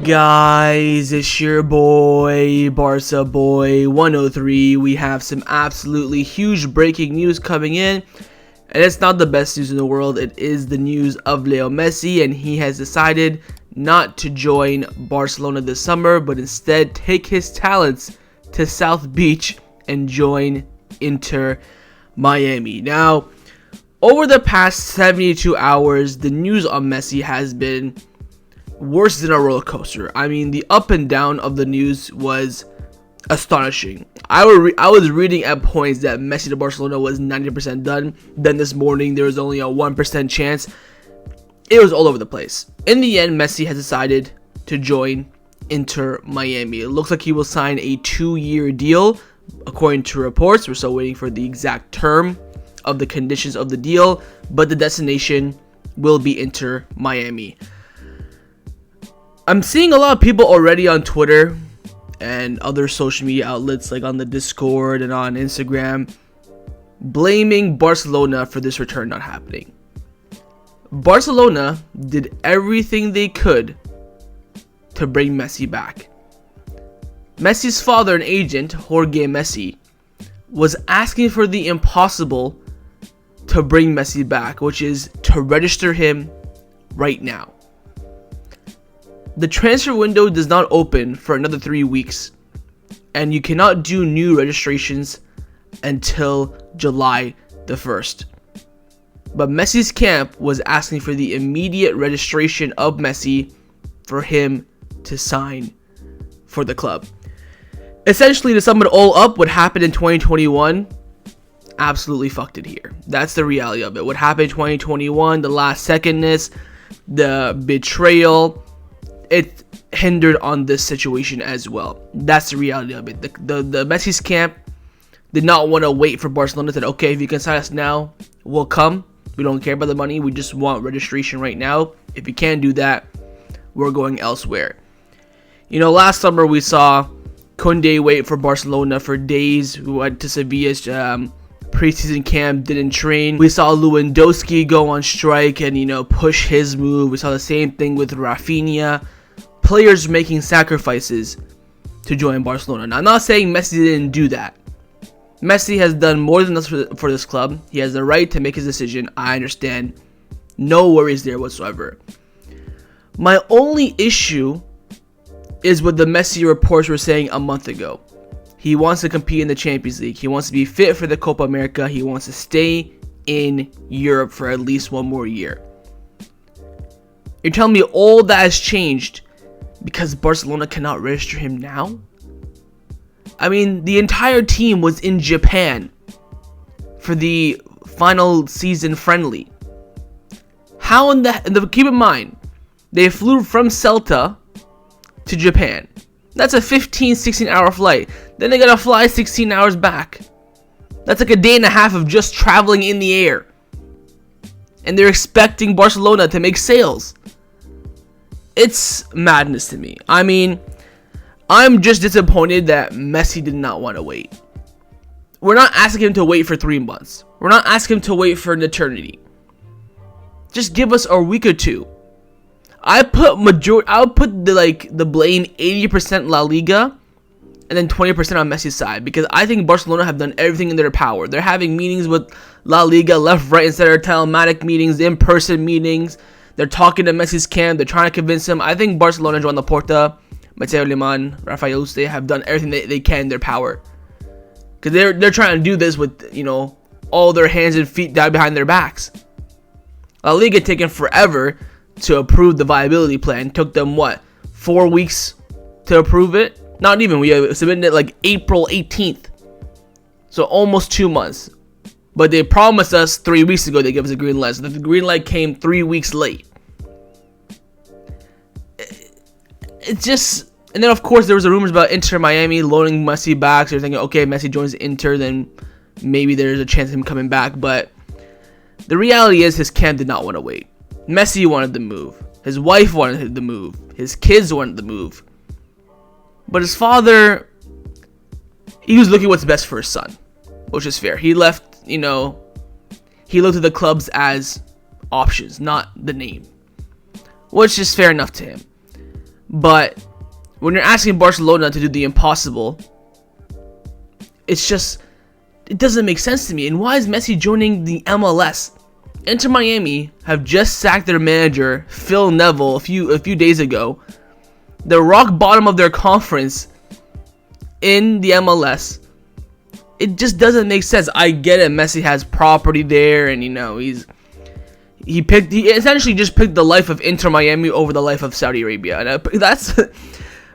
guys? It's your boy, Barca Boy 103. We have some absolutely huge breaking news coming in. And it's not the best news in the world. It is the news of Lionel Messi, and he has decided not to join Barcelona this summer, but instead take his talents to South Beach and join Inter Miami. Now, over the past 72 hours, the news on Messi has been worse than a roller coaster. I mean, the up and down of the news was astonishing. I was reading at points that Messi to Barcelona was 90% done. Then this morning, there was only a 1% chance. It was all over the place. In the end, Messi has decided to join Inter Miami. It looks like he will sign a 2-year deal, according to reports. We're still waiting for the exact term of the conditions of the deal, but the destination will be Inter Miami. I'm seeing a lot of people already on Twitter and other social media outlets like on the Discord and on Instagram blaming Barcelona for this return not happening. Barcelona did everything they could to bring Messi back. Messi's father and agent, Jorge Messi, was asking for the impossible to bring Messi back, which is to register him right now. The transfer window does not open for another 3 weeks, and you cannot do new registrations until July the 1st. But Messi's camp was asking for the immediate registration of Messi for him to sign for the club. Essentially, to sum it all up, what happened in 2021 absolutely fucked it here. That's the reality of it. What happened in 2021, the last secondness, the betrayal, it hindered on this situation as well. That's the reality of it. The Messi's camp did not want to wait for Barcelona. Said, okay, if you can sign us now, we'll come. We don't care about the money. We just want registration right now. If you can't do that, we're going elsewhere. You know, last summer we saw Koundé wait for Barcelona for days. We went to Sevilla's preseason camp, didn't train. We saw Lewandowski go on strike and, push his move. We saw the same thing with Rafinha. Players making sacrifices to join Barcelona. Now, I'm not saying Messi didn't do that. Messi has done more than enough for this club. He has the right to make his decision. I understand. No worries there whatsoever. My only issue is what the Messi reports were saying a month ago. He wants to compete in the Champions League. He wants to be fit for the Copa America. He wants to stay in Europe for at least one more year. You're telling me all that has changed because Barcelona cannot register him now? I mean, the entire team was in Japan for the final season friendly. How in the keep in mind, they flew from Celta to Japan. That's a 15-16 hour flight. Then they gotta fly 16 hours back. That's like a day and a half of just traveling in the air. And they're expecting Barcelona to make sales. It's madness to me. I mean, I'm just disappointed that Messi did not want to wait. We're not asking him to wait for 3 months. We're not asking him to wait for an eternity. Just give us a week or two. I'll put the blame 80% La Liga and then 20% on Messi's side, because I think Barcelona have done everything in their power. They're having meetings with La Liga left, right, and center, telematic meetings, in-person meetings. They're talking to Messi's camp. They're trying to convince him. I think Barcelona, Joan Laporta, materialize, Rafael, they have done everything they can in their power, because they're trying to do this with all their hands and feet tied behind their backs. La Liga taken forever to approve the viability plan. Took them 4 weeks to approve it? Not even. We submitted it like April 18th, so almost 2 months. But they promised us 3 weeks ago they gave us a green light. So the green light came 3 weeks late. It's just, and then of course there was the rumors about Inter Miami loaning Messi back. So you're thinking, okay, Messi joins Inter, then maybe there's a chance of him coming back. But the reality is his camp did not want to wait. Messi wanted the move. His wife wanted the move. His kids wanted the move. But his father, he was looking what's best for his son, which is fair. He left, he looked at the clubs as options, not the name, which is fair enough to him. But when you're asking Barcelona to do the impossible, it doesn't make sense to me. And why is Messi joining the MLS? Inter Miami have just sacked their manager, Phil Neville, a few days ago. The rock bottom of their conference in the MLS. It just doesn't make sense. I get it. Messi has property there, and he essentially just picked the life of Inter Miami over the life of Saudi Arabia, and that's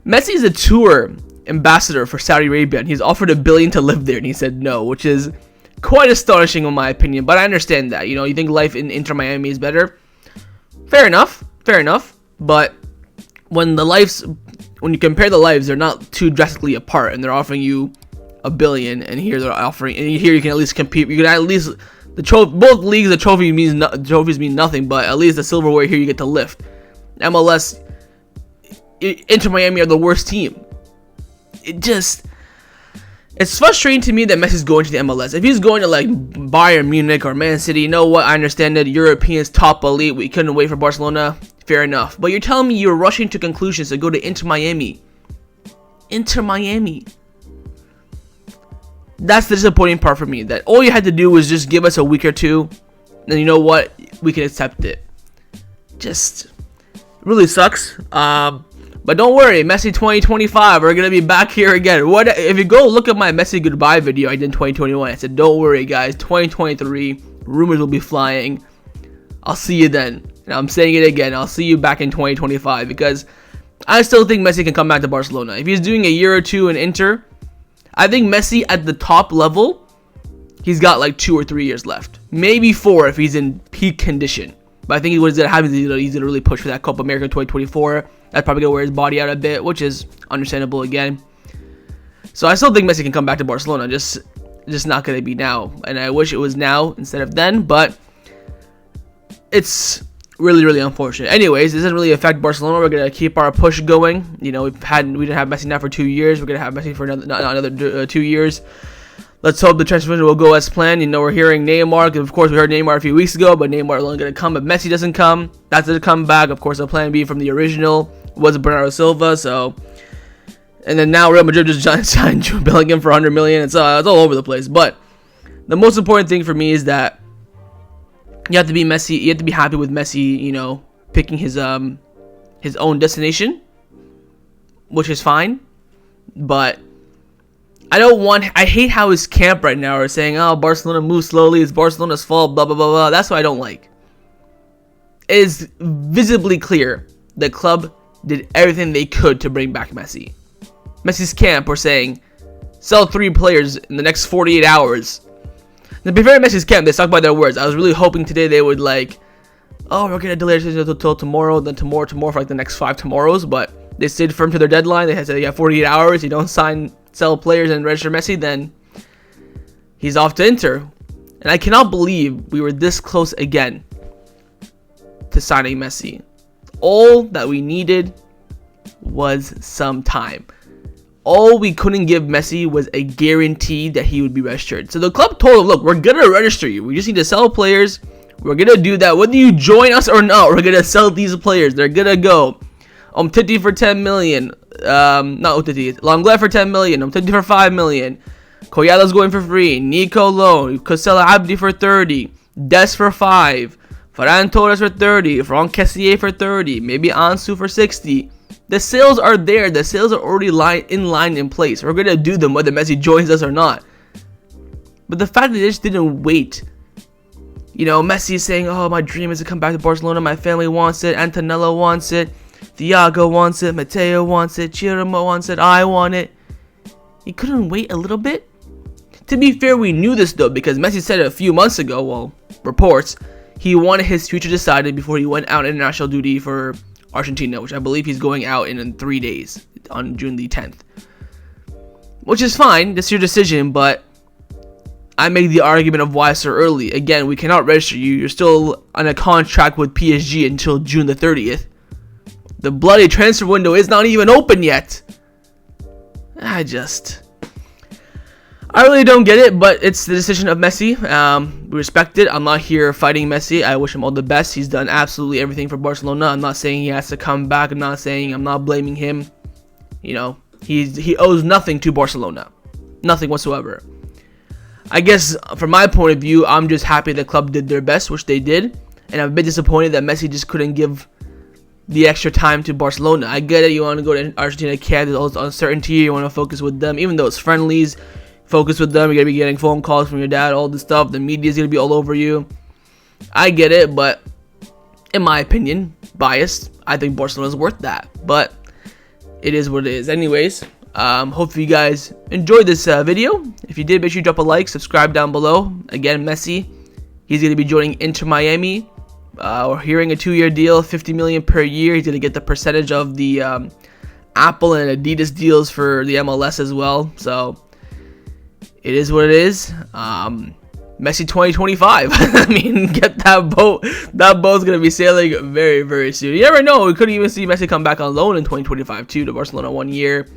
Messi is a tour ambassador for Saudi Arabia, and he's offered $1 billion to live there, and he said no, which is quite astonishing in my opinion. But I understand that. You think life in Inter Miami is better. Fair enough. But when you compare the lives, they're not too drastically apart, and they're offering you $1 billion, and here they're offering, and here you can at least compete. You can at least both leagues, the trophies mean nothing, but at least the silverware here you get to lift. MLS, Inter Miami are the worst team. It's frustrating to me that Messi's going to the MLS. If he's going to like Bayern Munich or Man City, you know what? I understand that Europeans top elite. We couldn't wait for Barcelona. Fair enough. But you're telling me you're rushing to conclusions to go to Inter Miami. Inter Miami. That's the disappointing part for me. That all you had to do was just give us a week or two. And you know what? We can accept it. Just really sucks. But don't worry, Messi 2025, we're going to be back here again. If you go look at my Messi goodbye video I did in 2021, I said, don't worry, guys, 2023, rumors will be flying. I'll see you then. And I'm saying it again, I'll see you back in 2025, because I still think Messi can come back to Barcelona. If he's doing a year or two in Inter, I think Messi at the top level, he's got like 2 or 3 years left. Maybe 4 if he's in peak condition. But I think what's going to happen is he's going to really push for that Copa America 2024. That's probably going to wear his body out a bit, which is understandable again. So I still think Messi can come back to Barcelona, just not going to be now. And I wish it was now instead of then, but it's really, really unfortunate. Anyways, this doesn't really affect Barcelona. We're going to keep our push going. We didn't have Messi now for 2 years. We're going to have Messi for another 2 years. Let's hope the transfer window will go as planned. We're hearing Neymar. Of course, we heard Neymar a few weeks ago, but Neymar is only going to come if Messi doesn't come. That's going to come back. Of course, the plan B from the original was Bernardo Silva. And then now Real Madrid just signed Jude Bellingham for $100 million. It's all over the place. But the most important thing for me is that you have to be Messi. You have to be happy with Messi. Picking his own destination, which is fine. But I hate how his camp right now are saying, oh, Barcelona moves slowly, it's Barcelona's fault, blah, blah, blah, blah. That's what I don't like. It is visibly clear the club did everything they could to bring back Messi. Messi's camp were saying, sell 3 players in the next 48 hours. To be fair to Messi's camp, they stuck by their words. I was really hoping today they would we're going to delay it until tomorrow, then tomorrow for like the next 5 tomorrows, but they stayed firm to their deadline. They had said, 48 hours, you don't sell players and register Messi, then he's off to Inter. And I cannot believe we were this close again to signing Messi. All that we needed was some time. All we couldn't give Messi was a guarantee that he would be registered. So the club told him, look, we're going to register you. We just need to sell players. We're going to do that. Whether you join us or not, we're going to sell these players. They're going to go. Titi for 10 million. Not Titi. Lenglet for 10 million. Titi for 5 million. Collada's going for free. Nico loan. Cosella Abdi for 30. Des for 5. Ferran Torres for 30. Franck Kessié for 30. Maybe Ansu for 60. The sales are there. The sales are already in place. We're going to do them whether Messi joins us or not. But the fact that they just didn't wait. Messi is saying, oh, my dream is to come back to Barcelona. My family wants it. Antonella wants it. Thiago wants it. Mateo wants it. Chiramo wants it. I want it. He couldn't wait a little bit? To be fair, we knew this though, because Messi said it a few months ago, reports, he wanted his future decided before he went out international duty for Argentina, which I believe he's going out in 3 days, on June the 10th. Which is fine, that's your decision, but I made the argument of why so early. Again, we cannot register you. You're still on a contract with PSG until June the 30th. The bloody transfer window is not even open yet. I I really don't get it, but it's the decision of Messi. We respect it. I'm not here fighting Messi. I wish him all the best. He's done absolutely everything for Barcelona. I'm not saying he has to come back. I'm not blaming him. You know, he owes nothing to Barcelona. Nothing whatsoever. I guess from my point of view, I'm just happy the club did their best, which they did. And I'm a bit disappointed that Messi just couldn't give the extra time to Barcelona. I get it. You want to go to Argentina, there's all this uncertainty. You want to focus with them, even though it's friendlies. Focus with them. You're going to be getting phone calls from your dad, all this stuff. The media's going to be all over you. I get it, but in my opinion, biased, I think Barcelona's worth that. But it is what it is. Anyways, hopefully you guys enjoyed this video. If you did, make sure you drop a like, subscribe down below. Again, Messi, he's going to be joining Inter Miami. We're hearing a 2-year deal, $50 million per year. He's going to get the percentage of the Apple and Adidas deals for the MLS as well. So it is what it is. Messi 2025. I mean, get that boat. That boat's going to be sailing very, very soon. You never know. We could even see Messi come back on loan in 2025 too to Barcelona 1 year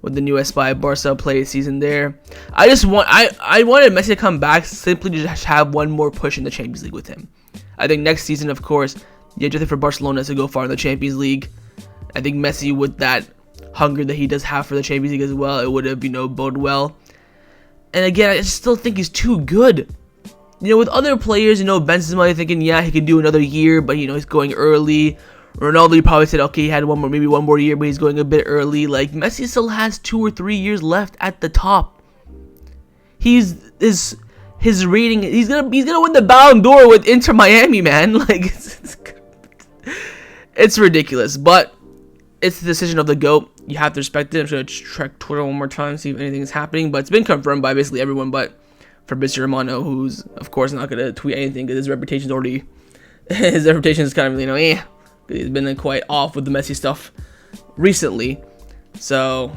with the new Espai Barca play season there. I wanted Messi to come back simply to just have one more push in the Champions League with him. I think next season, of course, the objective for Barcelona is to go far in the Champions League. I think Messi, with that hunger that he does have for the Champions League as well, it would have, bode well. And again, I still think he's too good. With other players, Benzema, you're thinking, yeah, he can do another year, but, he's going early. Ronaldo, you probably said, okay, he had maybe one more year, but he's going a bit early. Like, Messi still has 2 or 3 years left at the top. His rating, he's gonna win the Ballon d'Or with Inter Miami, man. Like, it's ridiculous, but it's the decision of the GOAT. You have to respect it. I'm just gonna check Twitter one more time, see if anything is happening, but it's been confirmed by basically everyone but Fabrizio Romano, who's of course not gonna tweet anything because his reputation is kind of he's been quite off with the Messi stuff recently, so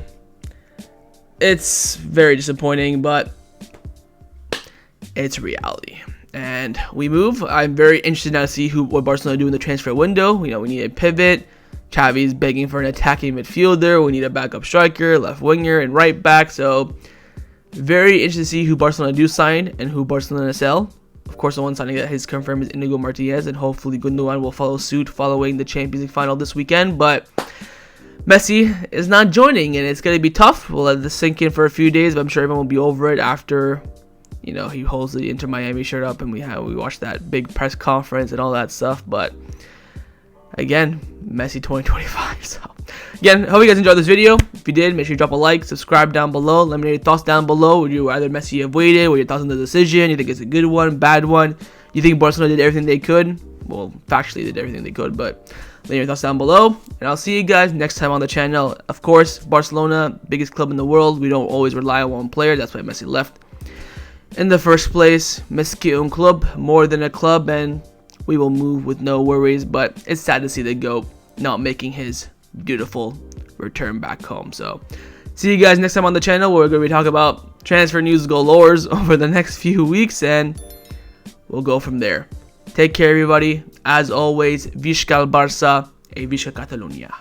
it's very disappointing, but it's reality. And we move. I'm very interested now to see what Barcelona do in the transfer window. We need a pivot. Xavi's begging for an attacking midfielder. We need a backup striker, left winger, and right back. So very interested to see who Barcelona do sign and who Barcelona sell. Of course, the one signing that is confirmed is Inigo Martinez, and hopefully Gundogan will follow suit following the Champions League final this weekend. But Messi is not joining, and it's going to be tough. We'll let this sink in for a few days, but I'm sure everyone will be over it after he holds the Inter Miami shirt up and we watched that big press conference and all that stuff. But again, Messi 2025. So again, hope you guys enjoyed this video. If you did, make sure you drop a like, subscribe down below. Let me know your thoughts down below. Would you rather Messi have waited? What are your thoughts on the decision? You think it's a good one, bad one? You think Barcelona did everything they could? Well, factually, they did everything they could, but let me know your thoughts down below. And I'll see you guys next time on the channel. Of course, Barcelona, biggest club in the world. We don't always rely on one player. That's why Messi left in the first place. Més que un club, more than a club, and we will move with no worries. But it's sad to see the GOAT not making his beautiful return back home. So see you guys next time on the channel, where we're going to be talking about transfer news galores over the next few weeks, and we'll go from there. Take care, everybody. As always, Visca el Barça e Visca Catalunya.